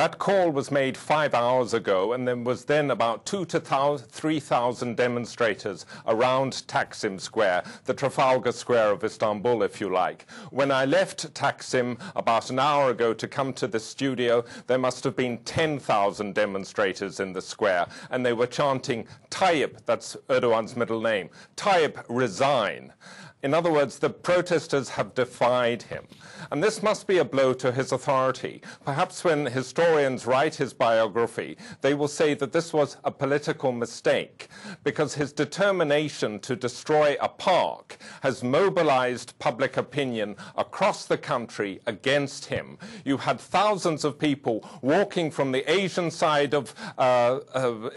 That call was made 5 hours ago, and there was then about 2,000 to 3,000 demonstrators around Taksim Square, the Trafalgar Square of Istanbul, if you like. When I left Taksim about an hour ago to come to the studio, there must have been 10,000 demonstrators in the square, and they were chanting, Tayyip, that's Erdogan's middle name, Tayyip, resign. In other words, the protesters have defied him. And this must be a blow to his authority. Perhaps when historians write his biography, they will say that this was a political mistake, because his determination to destroy a park has mobilized public opinion across the country against him. You had thousands of people walking from the Asian side of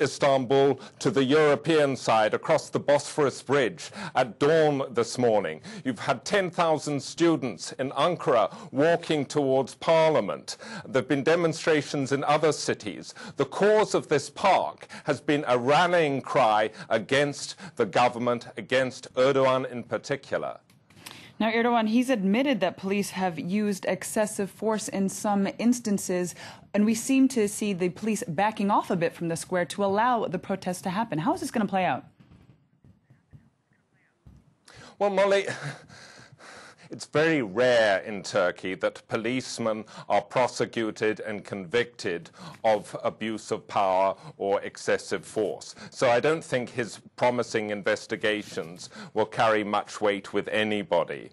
Istanbul to the European side across the Bosphorus Bridge at dawn this morning. You've had 10,000 students in Ankara walking towards Parliament. There have been demonstrations in other cities. The cause of this park has been a rallying cry against the government, against Erdogan in particular. Now, Erdogan, he's admitted that police have used excessive force in some instances, and we seem to see the police backing off a bit from the square to allow the protests to happen. How is this going to play out? Well, Molly, it's very rare in Turkey that policemen are prosecuted and convicted of abuse of power or excessive force. So I don't think his promising investigations will carry much weight with anybody.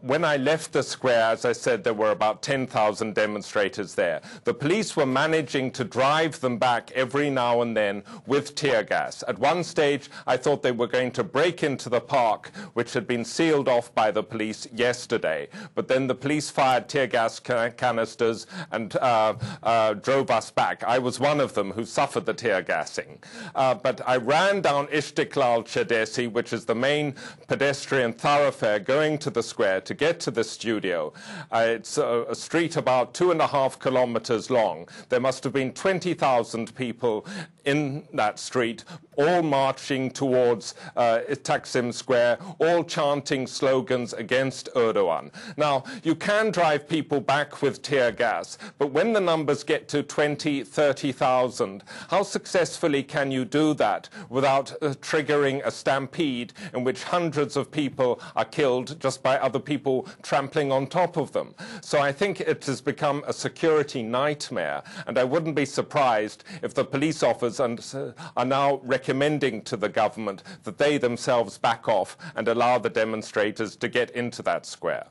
When I left the square, as I said, there were about 10,000 demonstrators there. The police were managing to drive them back every now and then with tear gas. At one stage, I thought they were going to break into the park, which had been sealed off by the police yesterday, but then the police fired tear gas canisters and drove us back. I was one of them who suffered the tear gassing. But I ran down Istiklal Caddesi, which is the main pedestrian thoroughfare going to the square to get to the studio. It's a street about 2.5 kilometers long. There must have been 20,000 people in that street, all marching towards Taksim Square, all chanting slogans against Erdogan. Now, you can drive people back with tear gas, but when the numbers get to 20, 30,000, how successfully can you do that without triggering a stampede in which hundreds of people are killed just by other people trampling on top of them? So I think it has become a security nightmare, and I wouldn't be surprised if the police officers are now recommending to the government that they themselves back off and allow the demonstrators to get into that square.